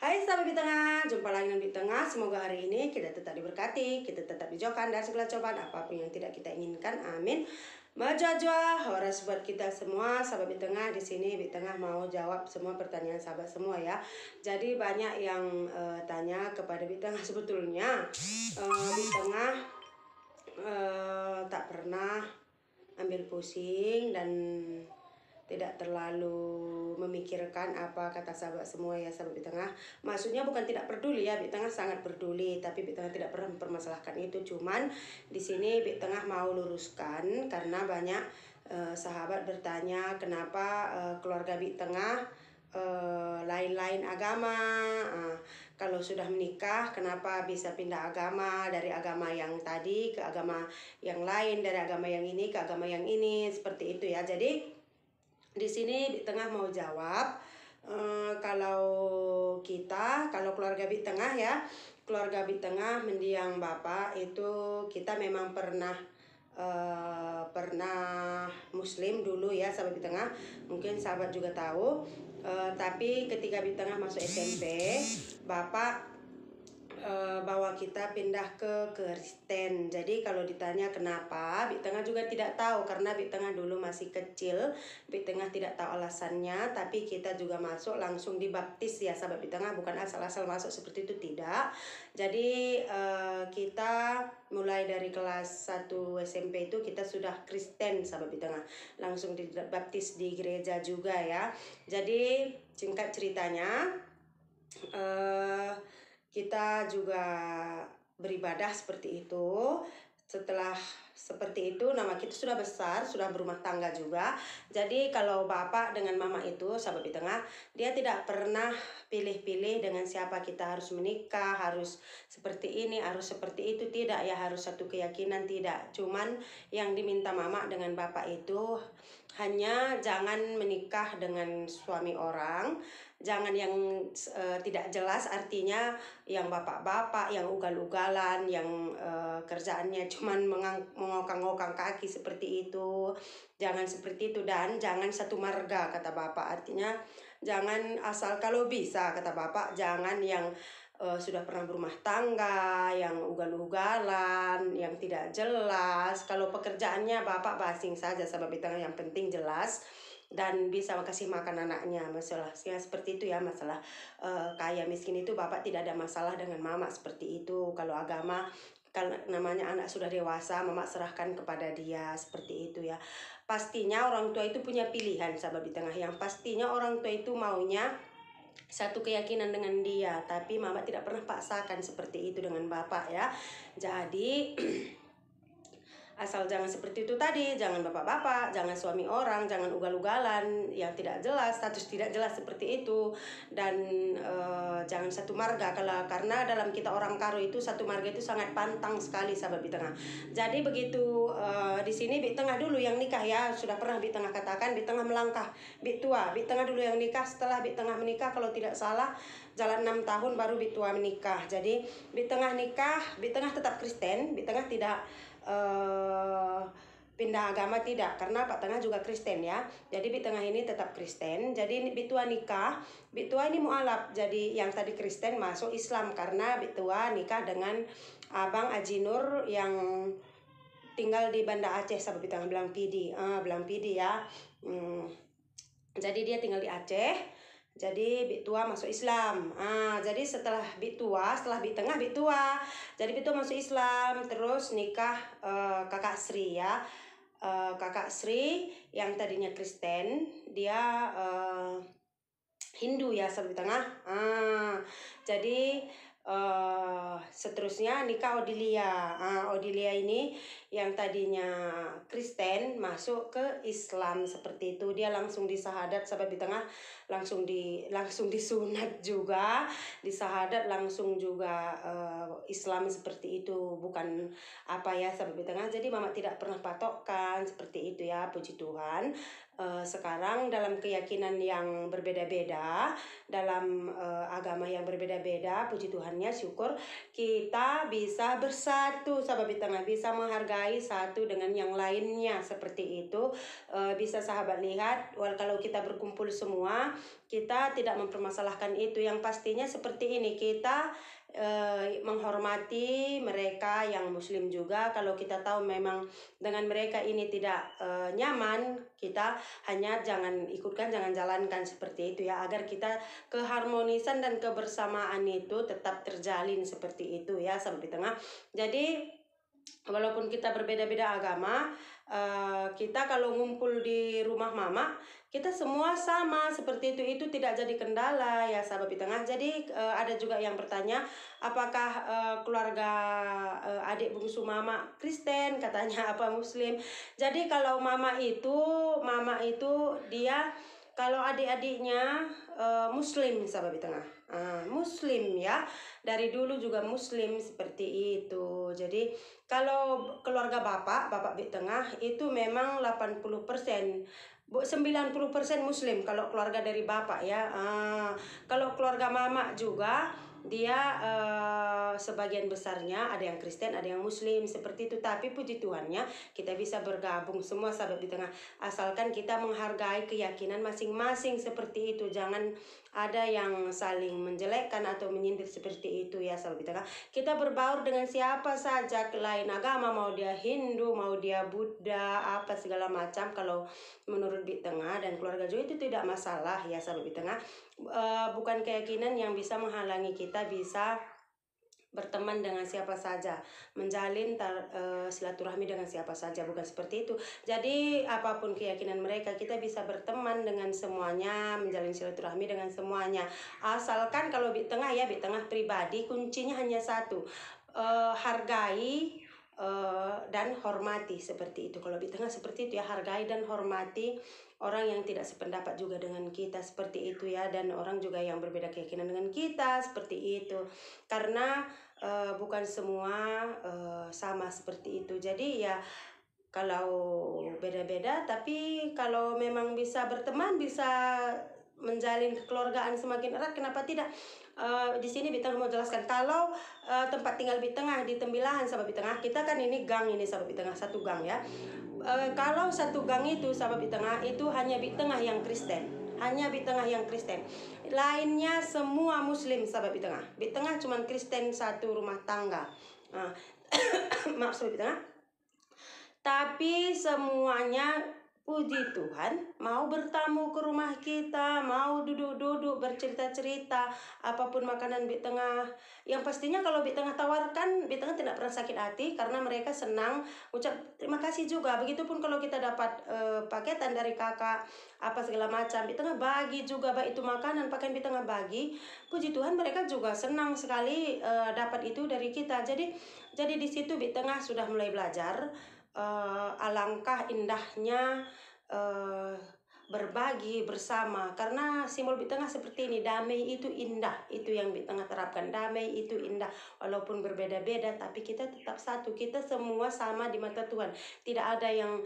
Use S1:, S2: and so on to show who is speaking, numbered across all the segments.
S1: Hai sahabat di tengah, jumpa lagi dengan di tengah. Semoga hari ini kita tetap diberkati, kita tetap dijauhkan dari segala cobaan apapun yang tidak kita inginkan. Amin. Majajwa, horas buat kita semua, sahabat di tengah. Di sini di tengah mau jawab semua pertanyaan sahabat semua ya. Jadi banyak yang tanya kepada di tengah, sebetulnya di tengah tak pernah ambil pusing dan tidak terlalu memikirkan apa kata sahabat semua ya sahabat di tengah. Maksudnya bukan tidak peduli ya, di tengah sangat peduli, tapi di tengah tidak pernah mempermasalahkan itu. Cuman di sini di tengah mau luruskan karena banyak sahabat bertanya kenapa keluarga di tengah lain-lain agama. Kalau sudah menikah kenapa bisa pindah agama, dari agama yang tadi ke agama yang lain, dari agama yang ini ke agama yang ini, seperti itu ya. Jadi di sini di tengah mau jawab kalau keluarga di tengah ya, keluarga di tengah mendiang bapak itu kita memang pernah muslim dulu ya sahabat di tengah, mungkin sahabat juga tahu. Tapi ketika di tengah masuk SMP, bapak bahwa kita pindah ke Kristen. Jadi kalau ditanya kenapa, Bi Tengah juga tidak tahu karena Bi Tengah dulu masih kecil, Bi Tengah tidak tahu alasannya. Tapi kita juga masuk langsung dibaptis ya sahabat Bi Tengah, bukan asal-asal masuk seperti itu, tidak. Jadi kita mulai dari kelas 1 SMP itu kita sudah Kristen sahabat Bi Tengah, langsung dibaptis di gereja juga ya. Jadi singkat ceritanya kita juga beribadah seperti itu. Setelah seperti itu, nama kita sudah besar, sudah berumah tangga juga. Jadi kalau bapak dengan mama itu sahabat di tengah, dia tidak pernah pilih-pilih dengan siapa kita harus menikah, harus seperti ini, harus seperti itu, tidak ya, harus satu keyakinan, tidak. Cuman yang diminta mama dengan bapak itu hanya jangan menikah dengan suami orang, jangan yang tidak jelas, artinya yang bapak-bapak, yang ugal-ugalan, yang kerjaannya cuman mengokang-ngokang kaki seperti itu. Jangan seperti itu, dan jangan satu marga kata bapak, artinya jangan asal, kalau bisa kata bapak, jangan yang sudah pernah berumah tangga, yang ugal-ugalan, yang tidak jelas. Kalau pekerjaannya bapak basing saja sahabat di tengah, yang penting jelas dan bisa kasih makan anaknya. Masalah ya seperti itu ya, masalah kaya miskin itu bapak tidak ada masalah dengan mama seperti itu. Kalau agama, kalau namanya anak sudah dewasa, mama serahkan kepada dia seperti itu ya. Pastinya orang tua itu punya pilihan sahabat di tengah, yang pastinya orang tua itu maunya satu keyakinan dengan dia, tapi mama tidak pernah paksakan seperti itu dengan bapak ya. Jadi asal jangan seperti itu tadi, jangan bapak-bapak, jangan suami orang, jangan ugal-ugalan yang tidak jelas, status tidak jelas seperti itu. Dan jangan satu marga, karena dalam kita orang Karo itu satu marga itu sangat pantang sekali sahabat di tengah. Jadi begitu di sini di tengah dulu yang nikah ya, sudah pernah di tengah katakan, di tengah melangkah di tua, di tengah dulu yang nikah. Setelah di tengah menikah, kalau tidak salah jalan 6 tahun baru di tua menikah. Jadi di tengah nikah, di tengah tetap Kristen, di tengah tidak pindah agama, tidak, karena Pak Tengah juga Kristen ya. Jadi di tengah ini tetap Kristen. Jadi Bitua nikah, Bitua ini mualaf, jadi yang tadi Kristen masuk Islam karena Bitua nikah dengan Abang Aji Nur yang tinggal di Banda Aceh sahabat di tengah, Belang Pidi, Belang Pidi ya. Jadi dia tinggal di Aceh. Jadi Bitua masuk Islam. Jadi setelah Bitua, setelah Bitengah Bitua, jadi Bitua masuk Islam, terus nikah kakak Sri ya. Kakak Sri yang tadinya Kristen, dia Hindu ya sahabat tengah. Jadi seterusnya nikah Odilia. Odilia ini yang tadinya Kristen masuk ke Islam seperti itu. Dia langsung disahadat sahabat di tengah, langsung disunat juga, disahadat langsung juga Islam seperti itu, bukan apa ya sahabat di tengah. Jadi mama tidak pernah patokkan seperti itu ya, puji Tuhan. Sekarang dalam keyakinan yang berbeda-beda, dalam agama yang berbeda-beda, puji Tuhannya, syukur kita bisa bersatu sahabat di tengah, bisa menghargai satu dengan yang lainnya seperti itu. Bisa sahabat lihat, kalau kita berkumpul semua, kita tidak mempermasalahkan itu. Yang pastinya seperti ini, kita menghormati mereka yang muslim juga. Kalau kita tahu memang dengan mereka ini tidak nyaman, kita hanya jangan ikutkan, jangan jalankan seperti itu ya, agar kita keharmonisan dan kebersamaan itu tetap terjalin seperti itu ya, sahabat di tengah. Jadi walaupun kita berbeda-beda agama, kita kalau ngumpul di rumah mama, kita semua sama seperti itu tidak jadi kendala ya, sahabat di tengah. Jadi ada juga yang bertanya, apakah keluarga adik bungsu mama Kristen, katanya apa Muslim. Jadi kalau mama itu dia, kalau adik-adiknya Muslim, sahabat di tengah. Muslim ya, dari dulu juga Muslim seperti itu. Jadi kalau keluarga bapak di tengah itu memang 80%, 90% Muslim kalau keluarga dari bapak ya. Kalau keluarga mama juga dia sebagian besarnya ada yang Kristen, ada yang Muslim seperti itu. Tapi puji Tuhannya kita bisa bergabung semua, sahabat di tengah, asalkan kita menghargai keyakinan masing-masing seperti itu. Jangan ada yang saling menjelekkan atau menyindir seperti itu ya, sahabat di tengah. Kita berbaur dengan siapa saja lain agama, mau dia Hindu, mau dia Buddha, apa segala macam. Kalau menurut di tengah dan keluarga juga itu tidak masalah ya, sahabat di tengah. Bukan keyakinan yang bisa menghalangi kita bisa berteman dengan siapa saja, menjalin silaturahmi dengan siapa saja, bukan seperti itu. Jadi apapun keyakinan mereka, kita bisa berteman dengan semuanya, menjalin silaturahmi dengan semuanya. Asalkan kalau di tengah ya, di tengah pribadi kuncinya hanya satu, hargai dan hormati seperti itu. Kalau di tengah seperti itu ya, hargai dan hormati orang yang tidak sependapat juga dengan kita seperti itu ya, dan orang juga yang berbeda keyakinan dengan kita seperti itu. Karena bukan semua sama seperti itu. Jadi ya kalau beda-beda, tapi kalau memang bisa berteman, bisa menjalin kekeluargaan semakin erat, kenapa tidak? Di sini Bitengah mau jelaskan, kalau tempat tinggal Bitengah di Tembilahan, sahabat Bitengah, kita kan ini gang ini, sahabat Bitengah, satu gang ya. Kalau satu gang itu, sahabat Bitengah, itu hanya Bitengah yang Kristen, hanya Bitengah yang Kristen, lainnya semua Muslim, sahabat Bitengah. Bitengah cuma Kristen satu rumah tangga. Maaf, sahabat Bitengah. Tapi semuanya puji Tuhan mau bertamu ke rumah kita, mau duduk-duduk bercerita-cerita, apapun makanan di tengah. Yang pastinya kalau di tengah tawarkan, di tengah tidak pernah sakit hati karena mereka senang, ucap terima kasih juga. Begitupun kalau kita dapat paketan dari kakak apa segala macam, di tengah bagi juga, baik itu makanan, pakaian, di tengah bagi. Puji Tuhan mereka juga senang sekali dapat itu dari kita. Jadi di situ di tengah sudah mulai belajar alangkah indahnya berbagi bersama, karena simbol di tengah seperti ini, damai itu indah, itu yang di tengah terapkan, damai itu indah, walaupun berbeda-beda tapi kita tetap satu, kita semua sama di mata Tuhan, tidak ada yang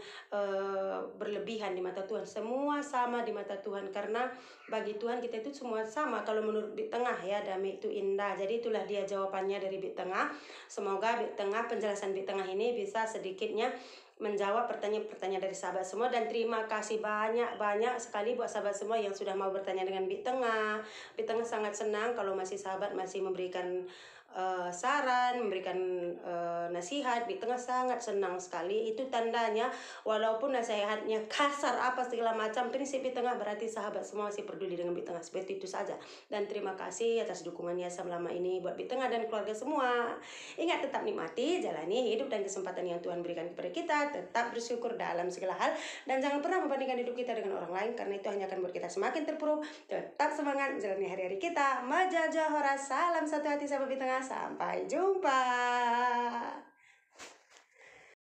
S1: berlebihan di mata Tuhan, semua sama di mata Tuhan, karena bagi Tuhan kita itu semua sama. Kalau menurut di tengah ya, damai itu indah. Jadi itulah dia jawabannya dari di tengah. Semoga di tengah, penjelasan di tengah ini bisa sedikitnya menjawab pertanyaan-pertanyaan dari sahabat semua, dan terima kasih banyak sekali buat sahabat semua yang sudah mau bertanya dengan Bi Tengah. Bi Tengah sangat senang kalau masih sahabat masih memberikan saran, memberikan nasihat. Bi Tengah sangat senang sekali. Itu tandanya walaupun nasihatnya kasar apa segala macam, prinsip Bi Tengah berarti sahabat semua masih peduli dengan Bi Tengah. Seperti itu saja. Dan terima kasih atas dukungannya selama ini buat Bi Tengah dan keluarga semua. Ingat, tetap nikmati, jalani hidup dan kesempatan yang Tuhan berikan kepada kita. Tetap bersyukur dalam segala hal, dan jangan pernah membandingkan hidup kita dengan orang lain, karena itu hanya akan membuat kita semakin terpuruk. Tetap semangat menjalani hari-hari kita. Majah Johora, salam satu hati sahabat Bi Tengah. Sampai jumpa.